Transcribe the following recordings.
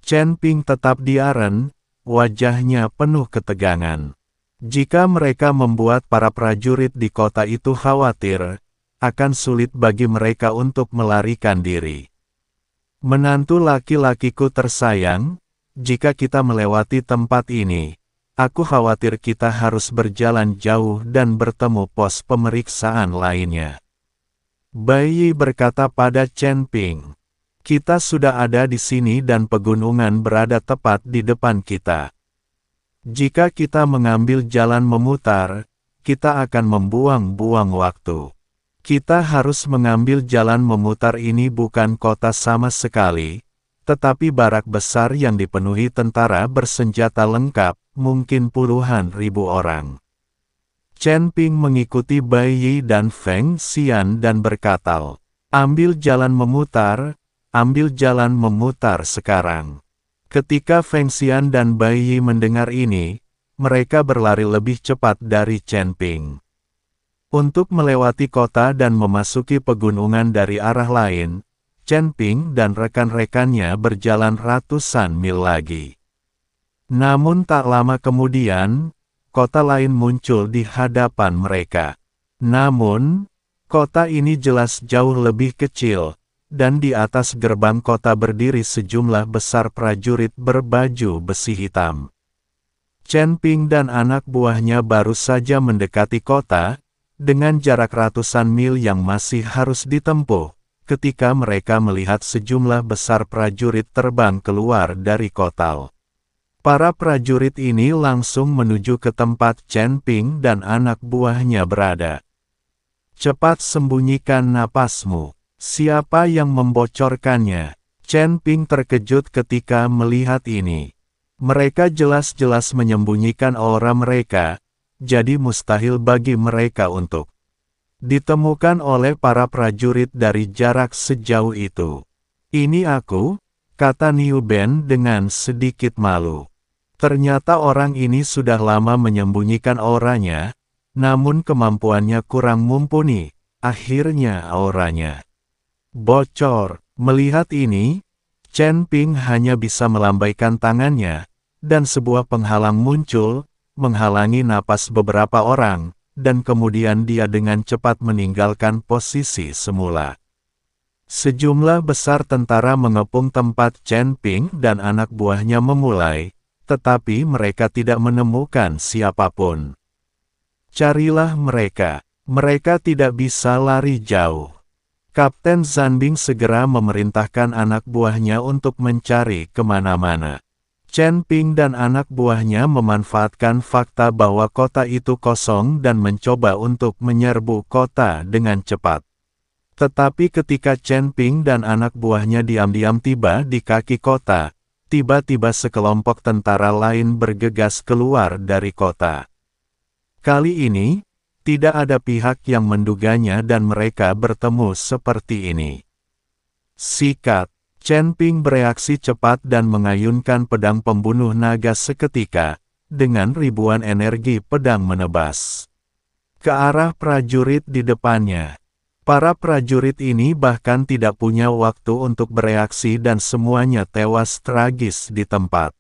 Chen Ping tetap diaren, wajahnya penuh ketegangan. Jika mereka membuat para prajurit di kota itu khawatir, akan sulit bagi mereka untuk melarikan diri. Menantu laki-lakiku tersayang, jika kita melewati tempat ini, aku khawatir kita harus berjalan jauh dan bertemu pos pemeriksaan lainnya. Bai Yi berkata pada Chen Ping, kita sudah ada di sini dan pegunungan berada tepat di depan kita. Jika kita mengambil jalan memutar, kita akan membuang-buang waktu. Kita harus mengambil jalan memutar ini bukan kota sama sekali, tetapi barak besar yang dipenuhi tentara bersenjata lengkap, mungkin puluhan ribu orang. Chen Ping mengikuti Bai Yi dan Feng Xian dan berkata, ambil jalan memutar sekarang. Ketika Feng Xian dan Bai Yi mendengar ini, mereka berlari lebih cepat dari Chen Ping. Untuk melewati kota dan memasuki pegunungan dari arah lain, Chen Ping dan rekan-rekannya berjalan ratusan mil lagi. Namun tak lama kemudian, kota lain muncul di hadapan mereka. Namun, kota ini jelas jauh lebih kecil, dan di atas gerbang kota berdiri sejumlah besar prajurit berbaju besi hitam. Chen Ping dan anak buahnya baru saja mendekati kota, dengan jarak ratusan mil yang masih harus ditempuh, ketika mereka melihat sejumlah besar prajurit terbang keluar dari kota. Para prajurit ini langsung menuju ke tempat Chen Ping dan anak buahnya berada. Cepat sembunyikan napasmu. Siapa yang membocorkannya? Chen Ping terkejut ketika melihat ini. Mereka jelas-jelas menyembunyikan aura mereka, jadi mustahil bagi mereka untuk ditemukan oleh para prajurit dari jarak sejauh itu. Ini aku, kata Niu Ben dengan sedikit malu. Ternyata orang ini sudah lama menyembunyikan auranya, namun kemampuannya kurang mumpuni, akhirnya auranya bocor. Melihat ini, Chen Ping hanya bisa melambaikan tangannya, dan sebuah penghalang muncul, menghalangi napas beberapa orang, dan kemudian dia dengan cepat meninggalkan posisi semula. Sejumlah besar tentara mengepung tempat Chen Ping dan anak buahnya memulai, tetapi mereka tidak menemukan siapapun. Carilah mereka. Mereka tidak bisa lari jauh. Kapten Zanbing segera memerintahkan anak buahnya untuk mencari kemana-mana. Chen Ping dan anak buahnya memanfaatkan fakta bahwa kota itu kosong dan mencoba untuk menyerbu kota dengan cepat. Tetapi ketika Chen Ping dan anak buahnya diam-diam tiba di kaki kota, tiba-tiba sekelompok tentara lain bergegas keluar dari kota. Kali ini, tidak ada pihak yang menduganya dan mereka bertemu seperti ini. Sikat. Chen Ping bereaksi cepat dan mengayunkan pedang pembunuh naga seketika, dengan ribuan energi pedang menebas ke arah prajurit di depannya. Para prajurit ini bahkan tidak punya waktu untuk bereaksi dan semuanya tewas tragis di tempat.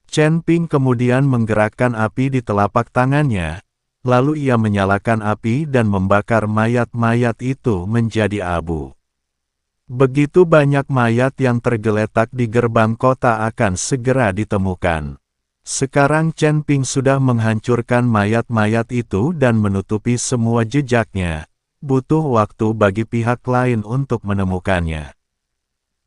Chen Ping kemudian menggerakkan api di telapak tangannya, lalu ia menyalakan api dan membakar mayat-mayat itu menjadi abu. Begitu banyak mayat yang tergeletak di gerbang kota akan segera ditemukan. Sekarang Chen Ping sudah menghancurkan mayat-mayat itu dan menutupi semua jejaknya. Butuh waktu bagi pihak lain untuk menemukannya.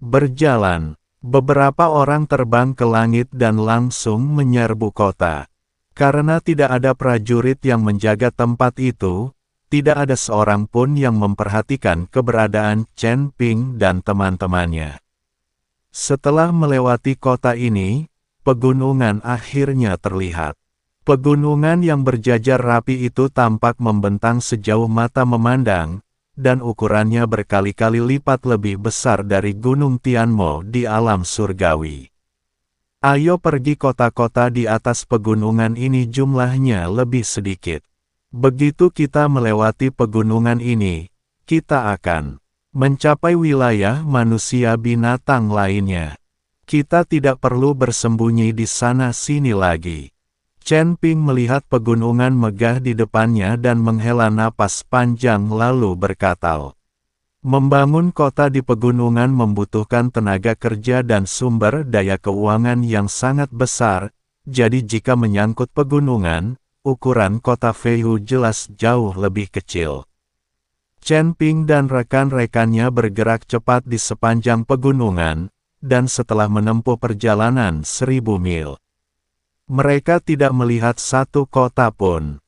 Berjalan, beberapa orang terbang ke langit dan langsung menyerbu kota. Karena tidak ada prajurit yang menjaga tempat itu, tidak ada seorang pun yang memperhatikan keberadaan Chen Ping dan teman-temannya. Setelah melewati kota ini, pegunungan akhirnya terlihat. Pegunungan yang berjajar rapi itu tampak membentang sejauh mata memandang, dan ukurannya berkali-kali lipat lebih besar dari Gunung Tianmo di alam surgawi. Ayo pergi kota-kota di atas pegunungan ini jumlahnya lebih sedikit. Begitu kita melewati pegunungan ini, kita akan mencapai wilayah manusia binatang lainnya. Kita tidak perlu bersembunyi di sana-sini lagi. Chen Ping melihat pegunungan megah di depannya dan menghela napas panjang lalu berkata, membangun kota di pegunungan membutuhkan tenaga kerja dan sumber daya keuangan yang sangat besar, jadi jika menyangkut pegunungan, ukuran kota Feihu jelas jauh lebih kecil. Chen Ping dan rekan-rekannya bergerak cepat di sepanjang pegunungan, dan setelah menempuh perjalanan 1000 mil, mereka tidak melihat satu kota pun.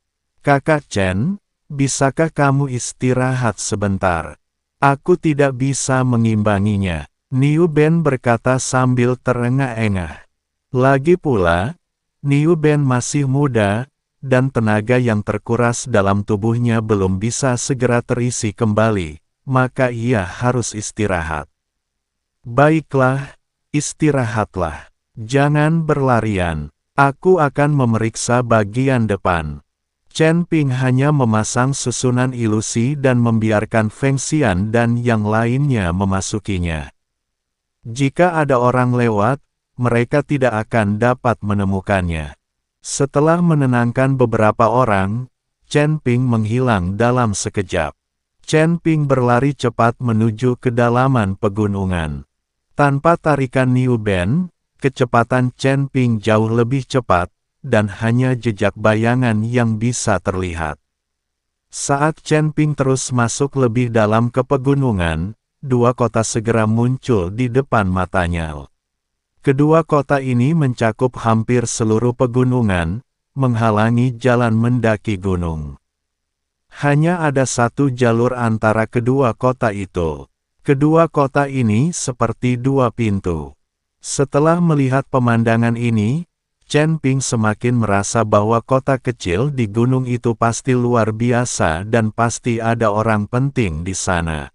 Kakak Chen, bisakah kamu istirahat sebentar? Aku tidak bisa mengimbanginya, Niu Ben berkata sambil terengah-engah. Lagi pula, Niu Ben masih muda, dan tenaga yang terkuras dalam tubuhnya belum bisa segera terisi kembali, maka ia harus istirahat. Baiklah, istirahatlah. Jangan berlarian. Aku akan memeriksa bagian depan. Chen Ping hanya memasang susunan ilusi dan membiarkan Feng Xian dan yang lainnya memasukinya. Jika ada orang lewat, mereka tidak akan dapat menemukannya. Setelah menenangkan beberapa orang, Chen Ping menghilang dalam sekejap. Chen Ping berlari cepat menuju kedalaman pegunungan. Tanpa tarikan Niu Ben, kecepatan Chen Ping jauh lebih cepat, dan hanya jejak bayangan yang bisa terlihat. Saat Chen Ping terus masuk lebih dalam ke pegunungan, dua kota segera muncul di depan matanya. Kedua kota ini mencakup hampir seluruh pegunungan, menghalangi jalan mendaki gunung. Hanya ada satu jalur antara kedua kota itu. Kedua kota ini seperti dua pintu. Setelah melihat pemandangan ini, Chen Ping semakin merasa bahwa kota kecil di gunung itu pasti luar biasa dan pasti ada orang penting di sana.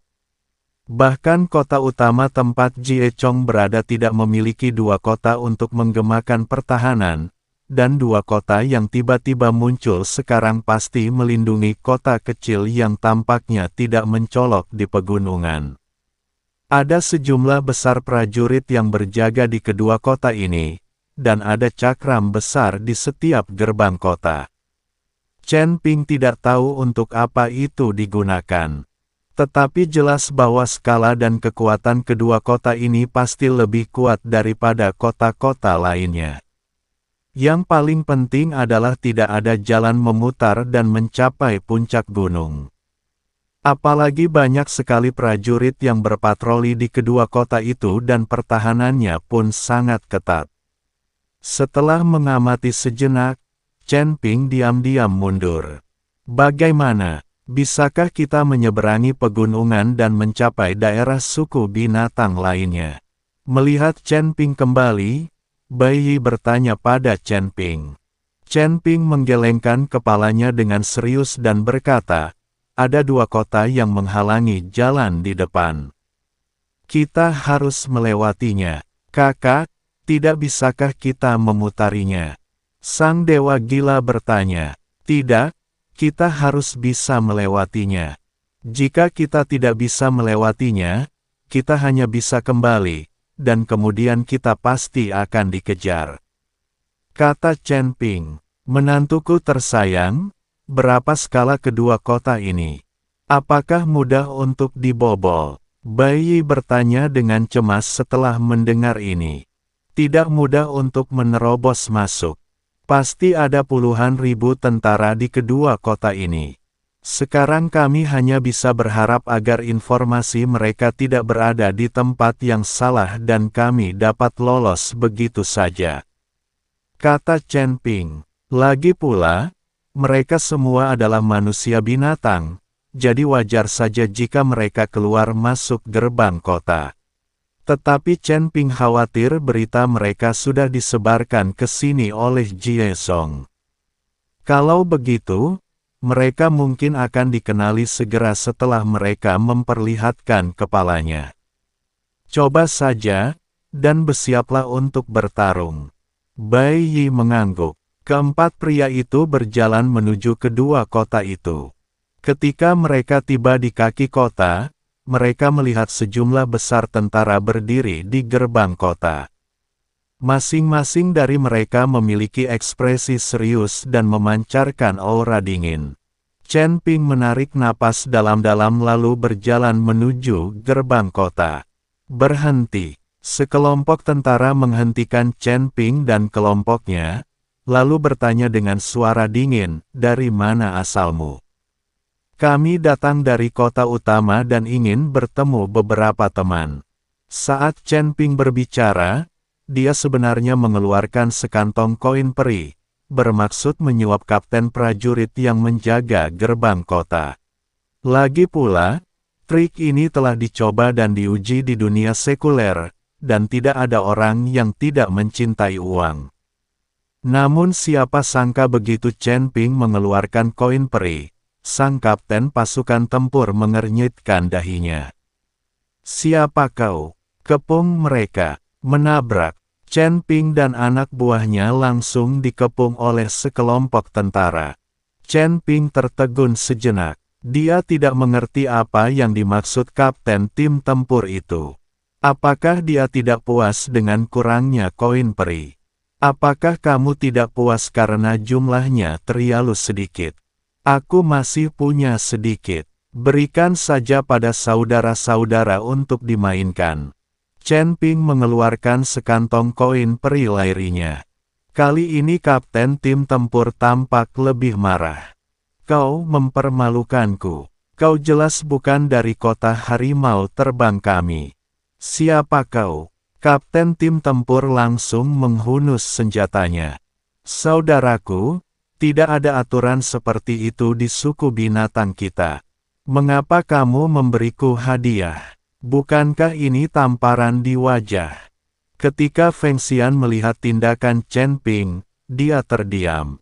Bahkan kota utama tempat Jie Chong berada tidak memiliki dua kota untuk menggemakan pertahanan, dan dua kota yang tiba-tiba muncul sekarang pasti melindungi kota kecil yang tampaknya tidak mencolok di pegunungan. Ada sejumlah besar prajurit yang berjaga di kedua kota ini, dan ada cakram besar di setiap gerbang kota. Chen Ping tidak tahu untuk apa itu digunakan. Tetapi jelas bahwa skala dan kekuatan kedua kota ini pasti lebih kuat daripada kota-kota lainnya. Yang paling penting adalah tidak ada jalan memutar dan mencapai puncak gunung. Apalagi banyak sekali prajurit yang berpatroli di kedua kota itu dan pertahanannya pun sangat ketat. Setelah mengamati sejenak, Chen Ping diam-diam mundur. Bagaimana? Bisakah kita menyeberangi pegunungan dan mencapai daerah suku binatang lainnya? Melihat Chen Ping kembali, Bai Yi bertanya pada Chen Ping. Chen Ping menggelengkan kepalanya dengan serius dan berkata, ada dua kota yang menghalangi jalan di depan. Kita harus melewatinya. Kakak, tidak bisakah kita memutarinya? Sang Dewa Gila bertanya. Tidak, kita harus bisa melewatinya. Jika kita tidak bisa melewatinya, kita hanya bisa kembali, dan kemudian kita pasti akan dikejar. Kata Chen Ping, menantuku tersayang, berapa skala kedua kota ini? Apakah mudah untuk dibobol? Bai Yi bertanya dengan cemas setelah mendengar ini. Tidak mudah untuk menerobos masuk. Pasti ada puluhan ribu tentara di kedua kota ini. Sekarang kami hanya bisa berharap agar informasi mereka tidak berada di tempat yang salah dan kami dapat lolos begitu saja. Kata Chen Ping. Lagi pula, mereka semua adalah manusia binatang, jadi wajar saja jika mereka keluar masuk gerbang kota. Tetapi Chen Ping khawatir berita mereka sudah disebarkan ke sini oleh Jie Song. Kalau begitu, mereka mungkin akan dikenali segera setelah mereka memperlihatkan kepalanya. Coba saja, dan bersiaplah untuk bertarung. Bai Yi mengangguk. Keempat pria itu berjalan menuju kedua kota itu. Ketika mereka tiba di kaki kota, mereka melihat sejumlah besar tentara berdiri di gerbang kota. Masing-masing dari mereka memiliki ekspresi serius dan memancarkan aura dingin. Chen Ping menarik napas dalam-dalam lalu berjalan menuju gerbang kota. Berhenti. Sekelompok tentara menghentikan Chen Ping dan kelompoknya, lalu bertanya dengan suara dingin, "Dari mana asalmu?" "Kami datang dari kota utama dan ingin bertemu beberapa teman." Saat Chen Ping berbicara, dia sebenarnya mengeluarkan sekantong koin peri, bermaksud menyuap kapten prajurit yang menjaga gerbang kota. Lagi pula, trik ini telah dicoba dan diuji di dunia sekuler, dan tidak ada orang yang tidak mencintai uang. Namun siapa sangka begitu Chen Ping mengeluarkan koin peri, sang kapten pasukan tempur mengernyitkan dahinya. "Siapa kau?" Kepung mereka. Menabrak. Chen Ping dan anak buahnya langsung dikepung oleh sekelompok tentara. Chen Ping tertegun sejenak. Dia tidak mengerti apa yang dimaksud kapten tim tempur itu. Apakah dia tidak puas dengan kurangnya koin peri? Apakah kamu tidak puas karena jumlahnya terlalu sedikit? Aku masih punya sedikit. Berikan saja pada saudara-saudara untuk dimainkan. Chen Ping mengeluarkan sekantong koin peri lairinya. Kali ini kapten tim tempur tampak lebih marah. "Kau mempermalukanku. Kau jelas bukan dari kota harimau terbang kami. Siapa kau?" Kapten tim tempur langsung menghunus senjatanya. "Saudaraku, tidak ada aturan seperti itu di suku binatang kita. Mengapa kamu memberiku hadiah? Bukankah ini tamparan di wajah?" Ketika Feng Xian melihat tindakan Chen Ping, dia terdiam.